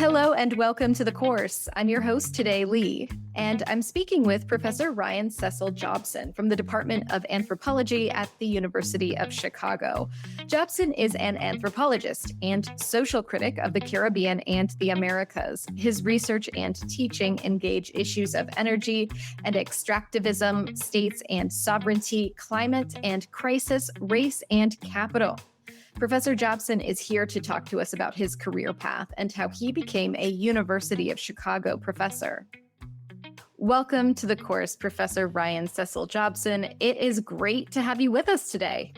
Hello and welcome to the course. I'm your host today, Lee, and I'm speaking with Professor Ryan Cecil Jobson from the Department of Anthropology at the University of Chicago. Jobson is an anthropologist and social critic of the Caribbean and the Americas. His research and teaching engage issues of energy and extractivism, states and sovereignty, climate and crisis, race and capital. Professor Jobson is here to talk to us about his career path and how he became a University of Chicago professor. Welcome to the course, Professor Ryan Cecil Jobson. It is great to have you with us today.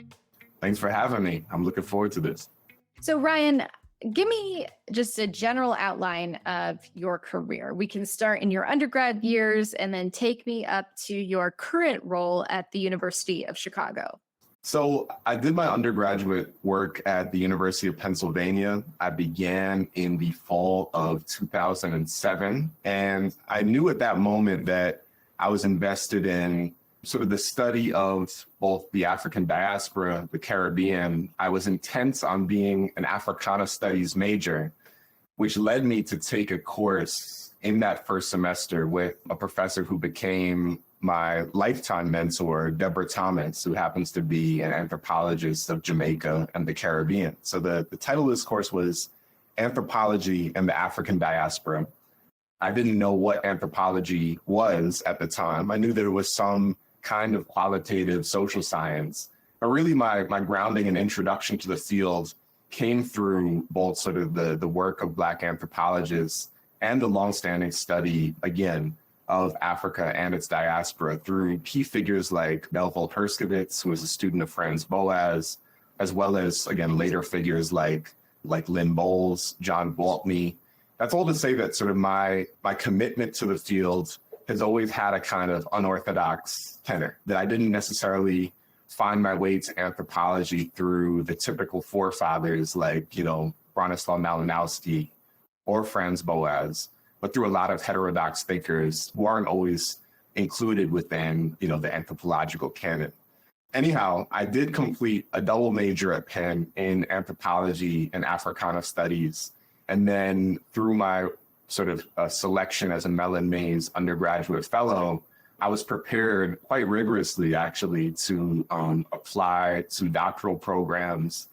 Thanks for having me. I'm looking forward to this. So Ryan, give me just a general outline of your career. We can start in your undergrad years and then take me up to your current role at the University of Chicago. So I did my undergraduate work at the University of Pennsylvania. I began in the fall of 2007. And I knew at that moment that I was invested in sort of the study of both the African diaspora, the Caribbean. I was intent on being an Africana studies major, which led me to take a course in that first semester with a professor who became my lifetime mentor, Deborah Thomas, who happens to be an anthropologist of Jamaica and the Caribbean. So the title of this course was Anthropology and the African Diaspora. I didn't know what anthropology was at the time. I knew there was some kind of qualitative social science, but really my grounding and introduction to the field came through both sort of the work of Black anthropologists and the longstanding study, again, of Africa and its diaspora through key figures like Melville Herskovits, who was a student of Franz Boas, as well as, again, later figures like Lynn Bowles, John Gwaltney. That's all to say that sort of my commitment to the field has always had a kind of unorthodox tenor, that I didn't necessarily find my way to anthropology through the typical forefathers like, Bronislaw Malinowski or Franz Boas, but through a lot of heterodox thinkers who aren't always included within, the anthropological canon. Anyhow, I did complete a double major at Penn in anthropology and Africana studies. And then through my sort of selection as a Mellon Mays undergraduate fellow, I was prepared quite rigorously, actually, to apply to doctoral programs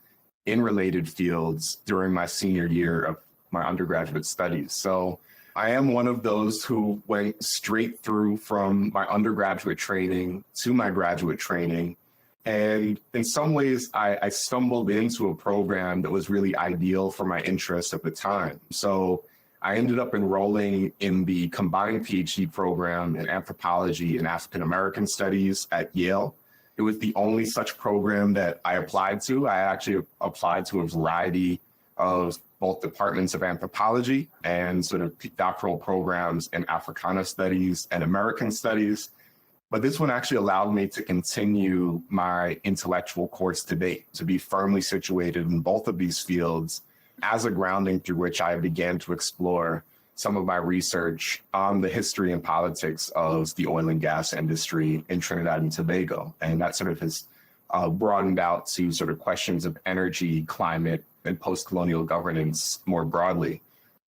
in related fields during my senior year of my undergraduate studies. So I am one of those who went straight through from my undergraduate training to my graduate training. And in some ways, I stumbled into a program that was really ideal for my interests at the time. So I ended up enrolling in the combined PhD program in anthropology and African American studies at Yale. It was the only such program that I applied to. I actually applied to a variety of both departments of anthropology and sort of doctoral programs in Africana studies and American studies. But this one actually allowed me to continue my intellectual course to date, to be firmly situated in both of these fields as a grounding through which I began to explore some of my research on the history and politics of the oil and gas industry in Trinidad and Tobago. And that sort of has broadened out to sort of questions of energy, climate, and post-colonial governance more broadly.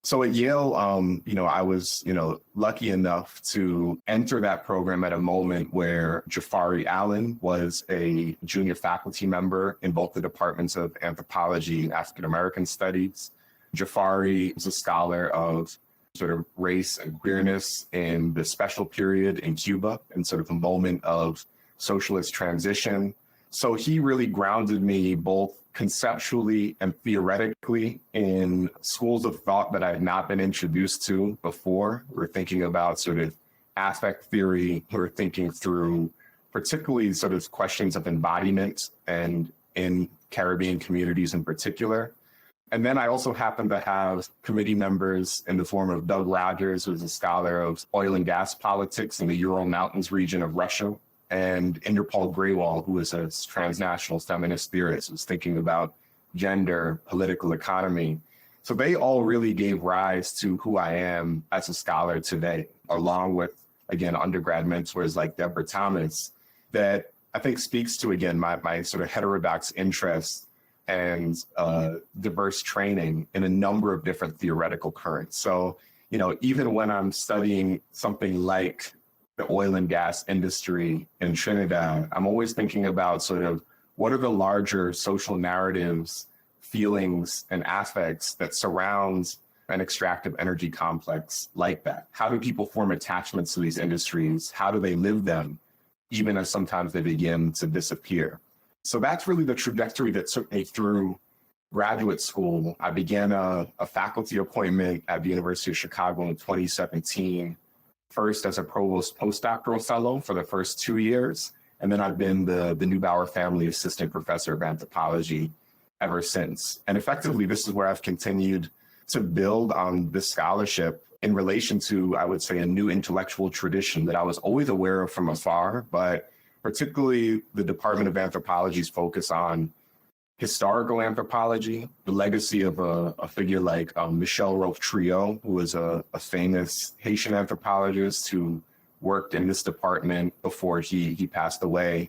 So at Yale, I was, lucky enough to enter that program at a moment where Jafari Allen was a junior faculty member in both the departments of anthropology and African American studies. Jafari was a scholar of sort of race and queerness in the special period in Cuba and sort of a moment of socialist transition. So he really grounded me both conceptually and theoretically in schools of thought that I had not been introduced to before. We're thinking about sort of affect theory. We're thinking through particularly sort of questions of embodiment and in Caribbean communities in particular. And then I also happen to have committee members in the form of Doug Rogers, who's a scholar of oil and gas politics in the Ural Mountains region of Russia, and Inderpal Grewal, who is a transnational feminist theorist who's thinking about gender, political economy. So they all really gave rise to who I am as a scholar today, along with, again, undergrad mentors like Deborah Thomas, that I think speaks to, again, my sort of heterodox interest and diverse training in a number of different theoretical currents. So, even when I'm studying something like the oil and gas industry in Trinidad, I'm always thinking about sort of what are the larger social narratives, feelings, and affects that surround an extractive energy complex like that? How do people form attachments to these industries? How do they live them, even as sometimes they begin to disappear? So that's really the trajectory that took me through graduate school. I began a faculty appointment at the University of Chicago in 2017, first as a provost postdoctoral fellow for the first 2 years. And then I've been the Neubauer Family Assistant Professor of Anthropology ever since. And effectively, this is where I've continued to build on this scholarship in relation to, I would say, a new intellectual tradition that I was always aware of from afar, but particularly the Department of Anthropology's focus on historical anthropology, the legacy of a figure like Michel Rolfe-Triot, who was a famous Haitian anthropologist who worked in this department before he passed away.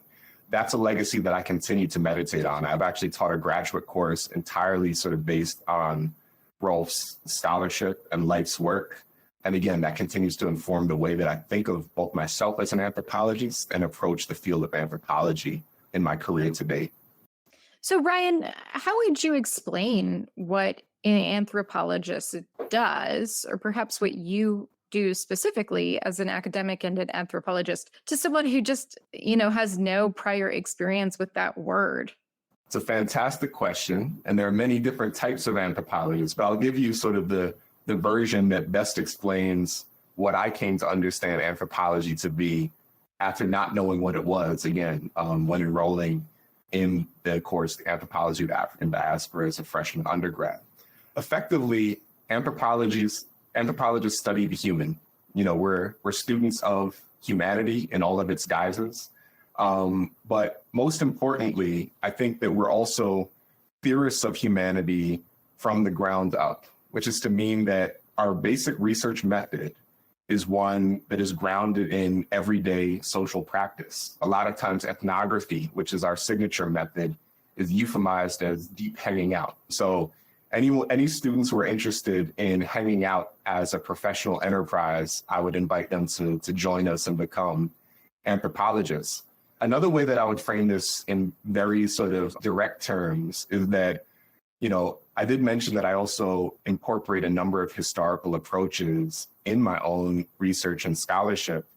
That's a legacy that I continue to meditate on. I've actually taught a graduate course entirely sort of based on Rolfe's scholarship and life's work. And again, that continues to inform the way that I think of both myself as an anthropologist and approach the field of anthropology in my career to date. So, Ryan, how would you explain what an anthropologist does, or perhaps what you do specifically as an academic and an anthropologist, to someone who just, has no prior experience with that word? It's a fantastic question, and there are many different types of anthropologists, but I'll give you sort of the version that best explains what I came to understand anthropology to be after not knowing what it was, again, when enrolling in the course, Anthropology of African Diaspora as a freshman undergrad. Effectively, anthropologists study the human. We're students of humanity in all of its guises. But most importantly, I think that we're also theorists of humanity from the ground up, which is to mean that our basic research method is one that is grounded in everyday social practice. A lot of times ethnography, which is our signature method, is euphemized as deep hanging out. So any students who are interested in hanging out as a professional enterprise, I would invite them to join us and become anthropologists. Another way that I would frame this in very sort of direct terms is that, I did mention that I also incorporate a number of historical approaches in my own research and scholarship.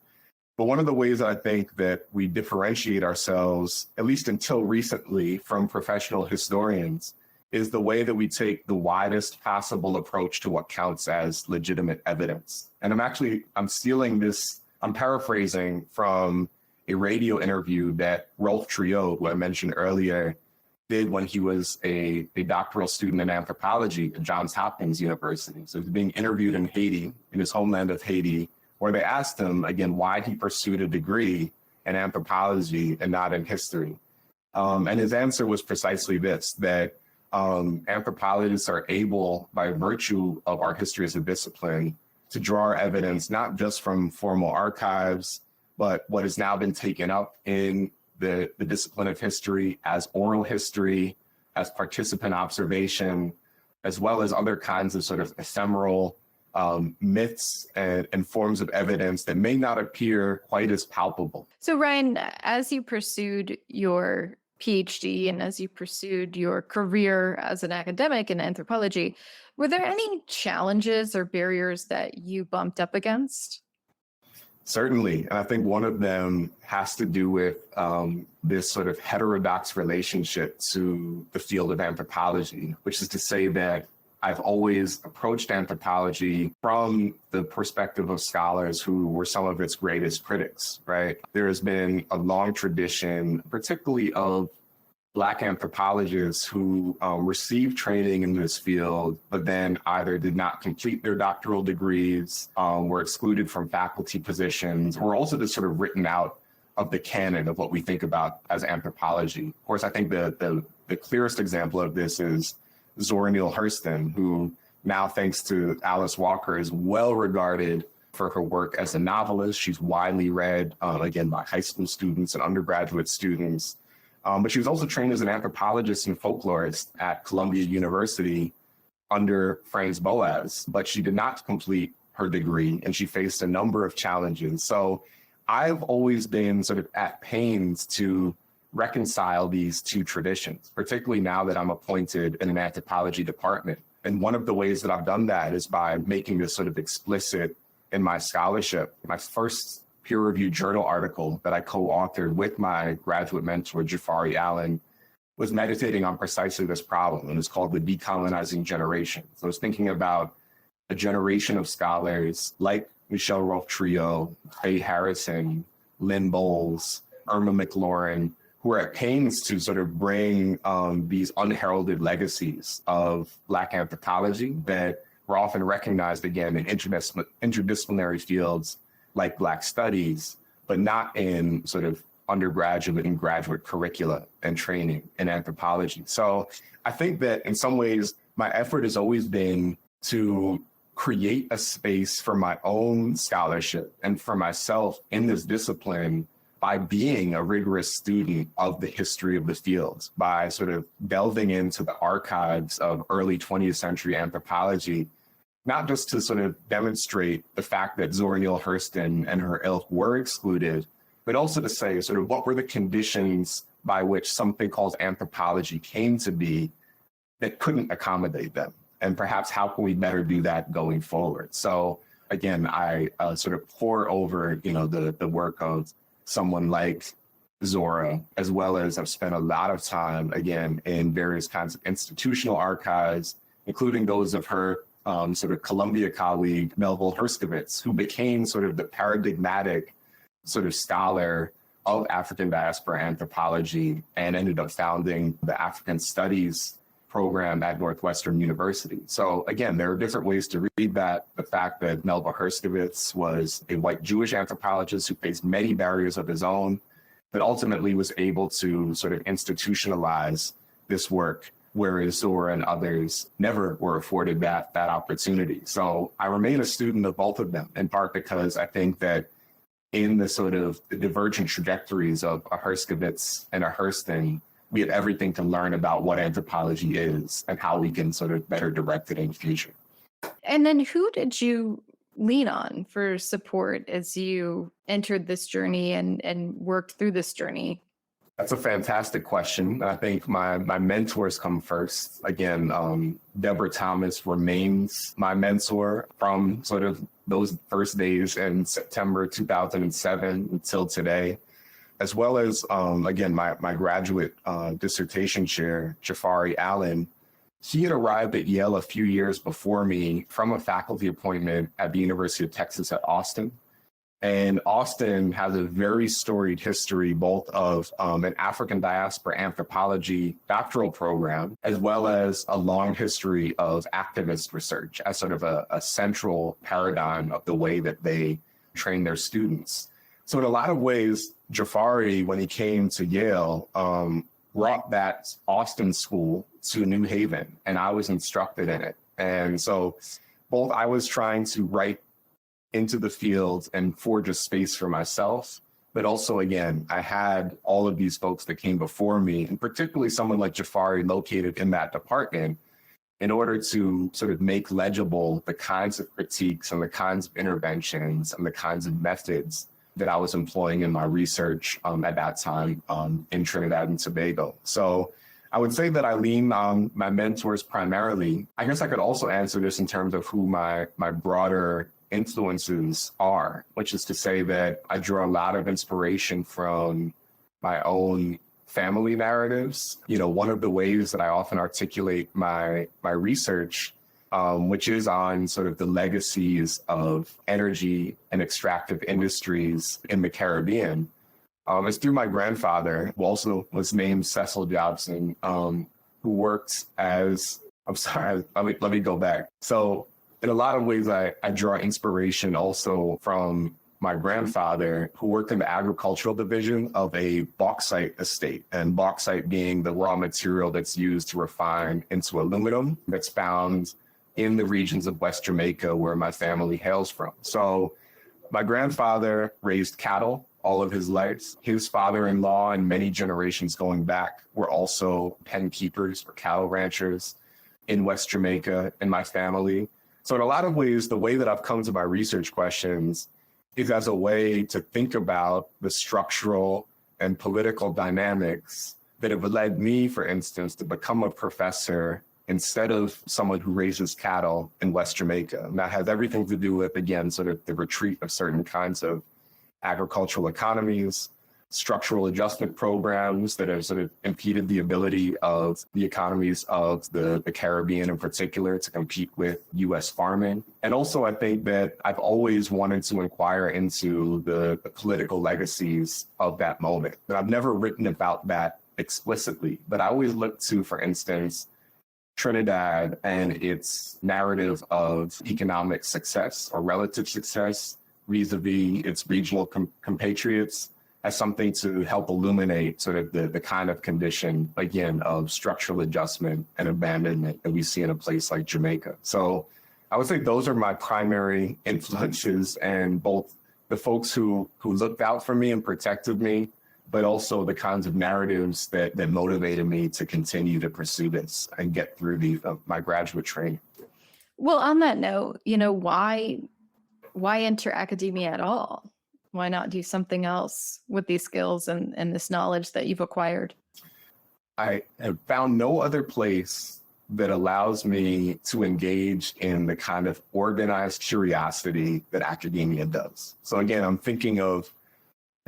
But one of the ways that I think that we differentiate ourselves, at least until recently, from professional historians, is the way that we take the widest possible approach to what counts as legitimate evidence. And I'm stealing this, I'm paraphrasing from a radio interview that Rolfe-Triot, who I mentioned earlier, did when he was a doctoral student in anthropology at Johns Hopkins University. So he's being interviewed in Haiti, in his homeland of Haiti, where they asked him, again, why he pursued a degree in anthropology and not in history. And his answer was precisely this, that anthropologists are able, by virtue of our history as a discipline, to draw our evidence not just from formal archives, but what has now been taken up in the discipline of history as oral history, as participant observation, as well as other kinds of sort of ephemeral myths and forms of evidence that may not appear quite as palpable. So, Ryan, as you pursued your PhD and as you pursued your career as an academic in anthropology, were there any challenges or barriers that you bumped up against? Certainly. And I think one of them has to do with this sort of heterodox relationship to the field of anthropology, which is to say that I've always approached anthropology from the perspective of scholars who were some of its greatest critics, right? There has been a long tradition, particularly of Black anthropologists who received training in this field, but then either did not complete their doctoral degrees, were excluded from faculty positions, or also just sort of written out of the canon of what we think about as anthropology. Of course, I think the clearest example of this is Zora Neale Hurston, who now, thanks to Alice Walker, is well regarded for her work as a novelist. She's widely read, again, by high school students and undergraduate students. But she was also trained as an anthropologist and folklorist at Columbia University under Franz Boas, but she did not complete her degree and she faced a number of challenges. So I've always been sort of at pains to reconcile these two traditions, particularly now that I'm appointed in an anthropology department. And one of the ways that I've done that is by making this sort of explicit in my scholarship. My first peer-reviewed journal article that I co-authored with my graduate mentor, Jafari Allen, was meditating on precisely this problem, and it's called the decolonizing generation. So I was thinking about a generation of scholars like Michelle Rolfe-Trio, Faye Harrison, Lynn Bowles, Irma McLaurin, who are at pains to sort of bring these unheralded legacies of Black anthropology that were often recognized, again, in interdisciplinary fields like Black studies, but not in sort of undergraduate and graduate curricula and training in anthropology. So I think that in some ways, my effort has always been to create a space for my own scholarship and for myself in this discipline by being a rigorous student of the history of the field, by sort of delving into the archives of early 20th century anthropology, not just to sort of demonstrate the fact that Zora Neale Hurston and her ilk were excluded, but also to say sort of what were the conditions by which something called anthropology came to be that couldn't accommodate them. And perhaps how can we better do that going forward? So again, I sort of pour over, the work of someone like Zora, as well as I've spent a lot of time, again, in various kinds of institutional archives, including those of her sort of Columbia colleague, Melville Herskovits, who became sort of the paradigmatic sort of scholar of African diaspora anthropology and ended up founding the African Studies program at Northwestern University. So again, there are different ways to read that. The fact that Melville Herskovits was a white Jewish anthropologist who faced many barriers of his own, but ultimately was able to sort of institutionalize this work, whereas Zora and others never were afforded that opportunity. So I remain a student of both of them, in part because I think that in the sort of the divergent trajectories of a Herskovits and a Hurston, we have everything to learn about what anthropology is and how we can sort of better direct it in the future. And then who did you lean on for support as you entered this journey and worked through this journey? That's a fantastic question. I think my mentors come first. Again, Deborah Thomas remains my mentor from sort of those first days in September 2007 until today, as well as, again, my graduate dissertation chair, Jafari Allen. He had arrived at Yale a few years before me from a faculty appointment at the University of Texas at Austin. And Austin has a very storied history, both of an African diaspora anthropology doctoral program, as well as a long history of activist research as sort of a central paradigm of the way that they train their students. So in a lot of ways, Jafari, when he came to Yale, brought that Austin school to New Haven, and I was instructed in it. And so both I was trying to write into the field and forge a space for myself. But also, again, I had all of these folks that came before me, and particularly someone like Jafari located in that department, in order to sort of make legible the kinds of critiques and the kinds of interventions and the kinds of methods that I was employing in my research at that time in Trinidad and Tobago. So I would say that I lean on my mentors primarily. I guess I could also answer this in terms of who my broader influences are, which is to say that I draw a lot of inspiration from my own family narratives. One of the ways that I often articulate my research, which is on sort of the legacies of energy and extractive industries in the Caribbean, is through my grandfather, who also was named Cecil Jobson, who worked as, let me go back. So in a lot of ways, I draw inspiration also from my grandfather, who worked in the agricultural division of a bauxite estate, and bauxite being the raw material that's used to refine into aluminum that's found in the regions of West Jamaica where my family hails from. So my grandfather raised cattle all of his life. His father-in-law and many generations going back were also pen keepers or cattle ranchers in West Jamaica in my family. So in a lot of ways, the way that I've come to my research questions is as a way to think about the structural and political dynamics that have led me, for instance, to become a professor instead of someone who raises cattle in West Jamaica. And that has everything to do with, again, sort of the retreat of certain kinds of agricultural economies, structural adjustment programs that have sort of impeded the ability of the economies of the Caribbean in particular to compete with US farming. And also, I think that I've always wanted to inquire into the political legacies of that moment. And I've never written about that explicitly, but I always look to, for instance, Trinidad and its narrative of economic success or relative success vis-a-vis its regional compatriots as something to help illuminate sort of the kind of condition, again, of structural adjustment and abandonment that we see in a place like Jamaica. So I would say those are my primary influences, and both the folks who looked out for me and protected me, but also the kinds of narratives that motivated me to continue to pursue this and get through my graduate training. Well, on that note, why enter academia at all? Why not do something else with these skills and this knowledge that you've acquired? I have found no other place that allows me to engage in the kind of organized curiosity that academia does. So again, I'm thinking of,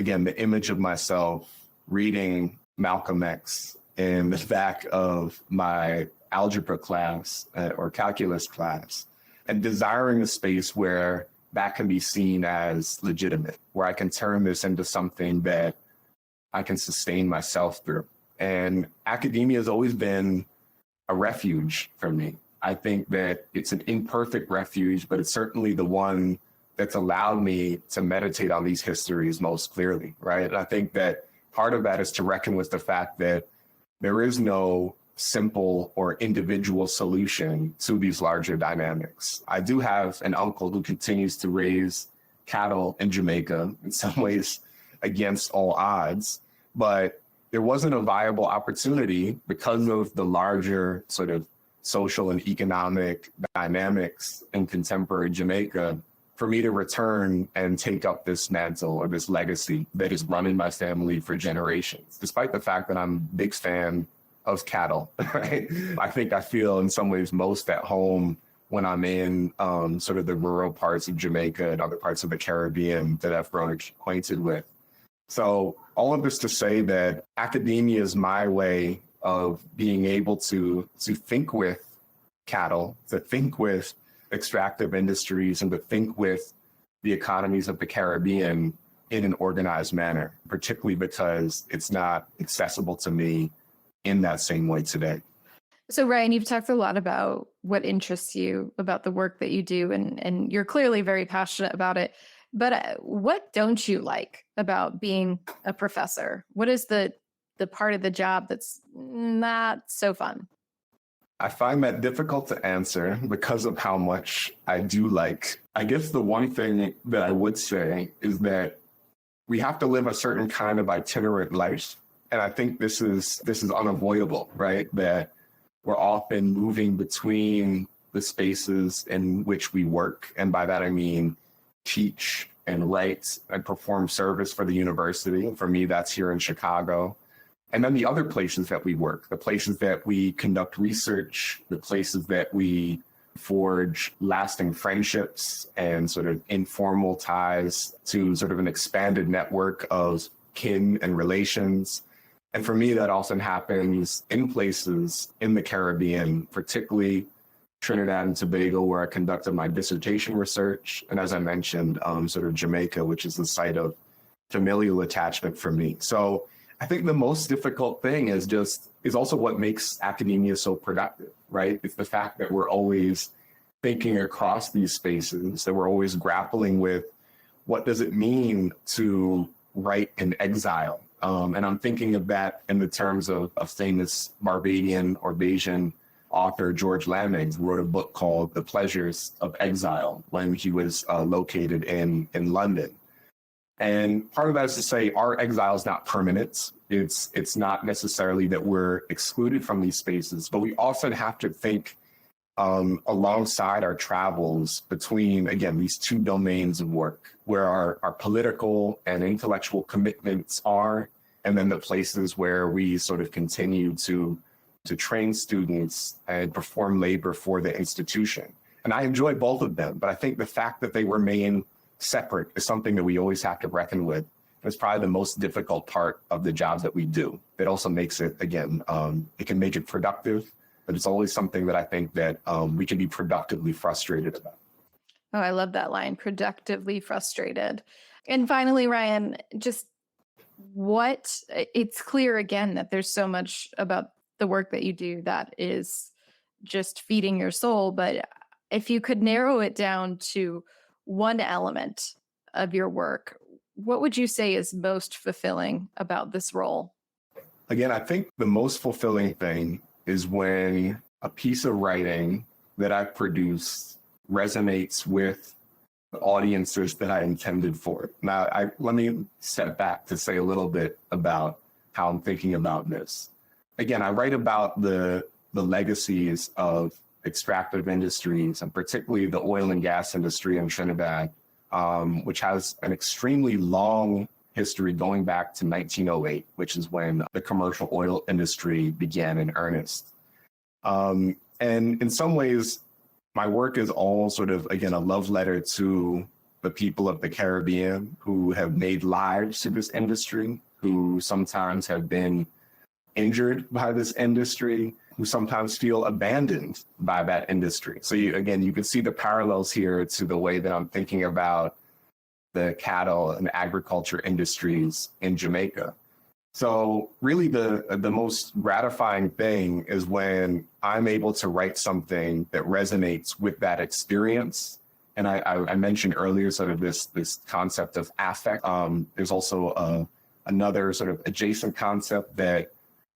the image of myself reading Malcolm X in the back of my algebra class or calculus class, and desiring a space where that can be seen as legitimate, where I can turn this into something that I can sustain myself through. And academia has always been a refuge for me. I think that it's an imperfect refuge, but it's certainly the one that's allowed me to meditate on these histories most clearly, right? And I think that part of that is to reckon with the fact that there is no simple or individual solution to these larger dynamics. I do have an uncle who continues to raise cattle in Jamaica, in some ways against all odds, but there wasn't a viable opportunity because of the larger sort of social and economic dynamics in contemporary Jamaica for me to return and take up this mantle or this legacy that has run in my family for generations, despite the fact that I'm a big fan of cattle, right? I think I feel in some ways most at home when I'm in sort of the rural parts of Jamaica and other parts of the Caribbean that I've grown acquainted with. So all of this to say that academia is my way of being able to think with cattle, to think with extractive industries, and to think with the economies of the Caribbean in an organized manner, particularly because it's not accessible to me in that same way today. So Ryan, you've talked a lot about what interests you about the work that you do, and you're clearly very passionate about it. But what don't you like about being a professor? What is the part of the job that's not so fun? I find that difficult to answer because of how much I do like. I guess the one thing that I would say is that we have to live a certain kind of itinerant life. And I think this is unavoidable, right? That we're often moving between the spaces in which we work. And by that, I mean teach and write and perform service for the university. For me, that's here in Chicago. And then the other places that we work, the places that we conduct research, the places that we forge lasting friendships and sort of informal ties to sort of an expanded network of kin and relations. And for me, that often happens in places in the Caribbean, particularly Trinidad and Tobago, where I conducted my dissertation research. And as I mentioned, sort of Jamaica, which is the site of familial attachment for me. So I think the most difficult thing is also what makes academia so productive, right? It's the fact that we're always thinking across these spaces, that we're always grappling with what does it mean to write in exile? And I'm thinking of that in the terms of a famous Barbadian or Bayesian author, George Lammings, who wrote a book called The Pleasures of Exile when he was located in London. And part of that is to say our exile is not permanent. It's not necessarily that we're excluded from these spaces, but we often have to think alongside our travels between, again, these two domains of work, where our political and intellectual commitments are, and then the places where we sort of continue to train students and perform labor for the institution. And I enjoy both of them, but I think the fact that they remain separate is something that we always have to reckon with. It's probably the most difficult part of the jobs that we do. It also makes it, again, it can make it productive, but it's always something that I think that we can be productively frustrated about. Oh, I love that line, productively frustrated. And finally, Ryan, just it's clear again that there's so much about the work that you do that is just feeding your soul. But if you could narrow it down to one element of your work, what would you say is most fulfilling about this role? Again, I think the most fulfilling thing is when a piece of writing that I've produced resonates with the audiences that I intended for it. Now, let me step back to say a little bit about how I'm thinking about this. Again, I write about the legacies of extractive industries, and particularly the oil and gas industry in Trinidad, which has an extremely long history going back to 1908, which is when the commercial oil industry began in earnest. And in some ways, my work is all sort of, again, a love letter to the people of the Caribbean who have made lives to this industry, who sometimes have been injured by this industry, who sometimes feel abandoned by that industry. So you can see the parallels here to the way that I'm thinking about the cattle and agriculture industries in Jamaica. So really the most gratifying thing is when I'm able to write something that resonates with that experience. And I mentioned earlier sort of this concept of affect. There's also another sort of adjacent concept that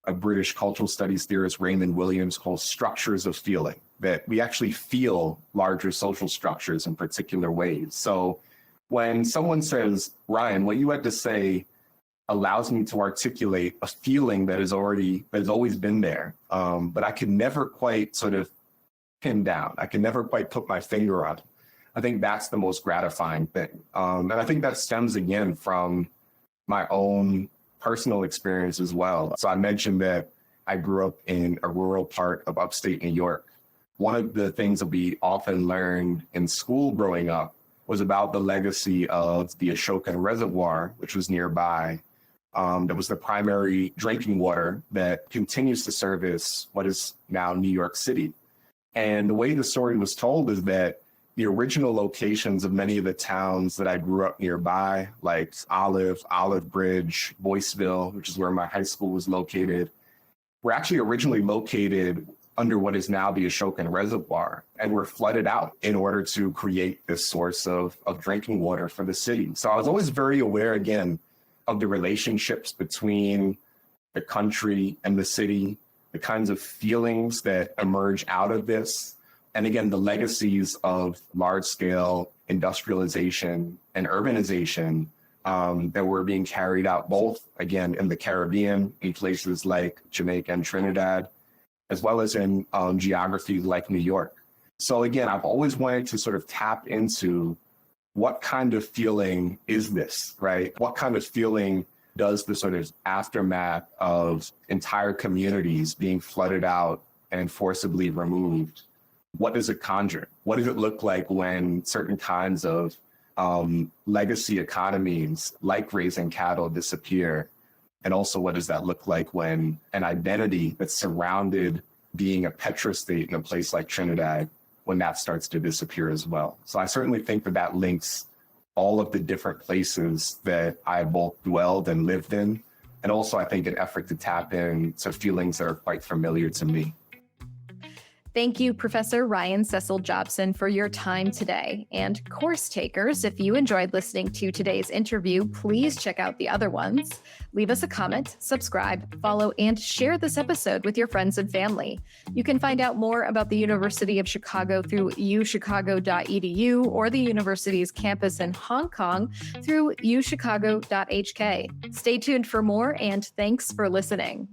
a British cultural studies theorist, Raymond Williams, calls structures of feeling, that we actually feel larger social structures in particular ways. So when someone says, Ryan, what you had to say allows me to articulate a feeling that has always been there, but I can never quite sort of pin down. I can never quite put my finger on it. I think that's the most gratifying thing. And I think that stems again from my own personal experience as well. So I mentioned that I grew up in a rural part of upstate New York. One of the things that we often learned in school growing up was about the legacy of the Ashokan Reservoir, which was nearby. That was the primary drinking water that continues to service what is now New York City. And the way the story was told is that the original locations of many of the towns that I grew up nearby, like Olive Bridge, Boyceville, which is where my high school was located, were actually originally located under what is now the Ashokan Reservoir, and were flooded out in order to create this source of drinking water for the city. So I was always very aware, again, of the relationships between the country and the city, the kinds of feelings that emerge out of this. And again, the legacies of large-scale industrialization and urbanization that were being carried out both, again, in the Caribbean, in places like Jamaica and Trinidad, as well as in geography like New York. So again, I've always wanted to sort of tap into what kind of feeling is this, right? What kind of feeling does the sort of aftermath of entire communities being flooded out and forcibly removed? What does it conjure? What does it look like when certain kinds of legacy economies like raising cattle disappear? And also, what does that look like when an identity that's surrounded being a petrostate in a place like Trinidad, when that starts to disappear as well? So I certainly think that links all of the different places that I both dwelled and lived in. And also, I think, an effort to tap into feelings that are quite familiar to me. Thank you, Professor Ryan Cecil Jobson, for your time today. And course takers, if you enjoyed listening to today's interview, please check out the other ones. Leave us a comment, subscribe, follow, and share this episode with your friends and family. You can find out more about the University of Chicago through uchicago.edu or the university's campus in Hong Kong through uchicago.hk. Stay tuned for more, and thanks for listening.